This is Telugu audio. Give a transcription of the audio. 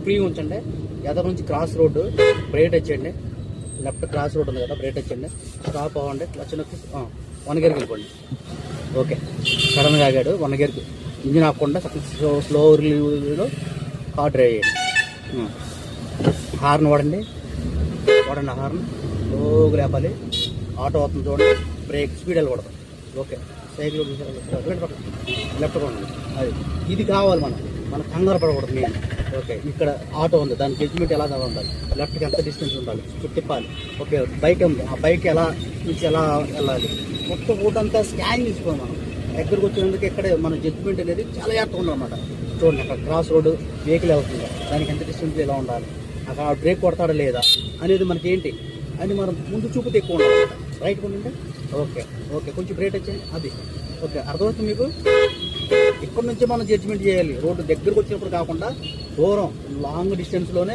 ఫ్రీ ఉంచండి. ఎదర నుంచి క్రాస్ రోడ్డు బ్రేక్ వచ్చేయండి. లెఫ్ట్ క్రాస్ రోడ్ ఉంది కదా, బ్రేక్ వచ్చేయండి. స్టాప్ అవ్వండి. క్లచ్ నొక్కి 1 గేర్కి వెళ్ళిపోండి. ఓకే, సడన్గా ఆగాడు. 1 గేర్కి ఇంజిన్ ఆపకుండా స్లో రిలీవ్లో కార్ డ్రైవ్ చేయండి. హార్న్ వాడండి. హార్న్ స్లోగా లేపాలి. ఆటో అవుతుంది చూడండి. బ్రేక్ స్పీడ్ వెళ్ళకూడదు. ఓకే, సైకిల్ లెఫ్ట్ కొనండి. అది ఇది కావాలి మనకు కంగారు పడకూడదు మెయిన్. ఓకే, ఇక్కడ ఆటో ఉంది, దాని జడ్జిమెంట్ ఎలా ఉండాలి, లెఫ్ట్కి ఎంత డిస్టెన్స్ ఉండాలి, తిప్పాలి. ఓకే, బైక్ ఉంది, ఆ బైక్ ఎలా నుంచి ఎలా వెళ్ళాలి, మొత్తం రూట్ అంతా స్కాన్ తీసుకోవాలి. మనం దగ్గరకు వచ్చినందుకు ఇక్కడ మన జడ్జిమెంట్ అనేది చాలా జాగ్రత్తగా ఉండాలన్నమాట. చూడండి, అక్కడ క్రాస్ రోడ్డు వెహికల్ అవుతుంది, దానికి ఎంత డిస్టెన్స్ ఎలా ఉండాలి, అక్కడ బ్రేక్ కొడతాడా లేదా అనేది మనకి ఏంటి అని మనం ముందు చూపుతే ఎక్కువ ఉండాలి. రైట్ కొంటే ఓకే, కొంచెం బ్రేక్ వచ్చేయండి. అది ఓకే, అర్థమవుతుంది మీకు. ఇక్కడ నుంచి మనం జడ్జిమెంట్ చేయాలి. రోడ్డు దగ్గరకు వచ్చినప్పుడు కాకుండా దూరం లాంగ్ డిస్టెన్స్లోనే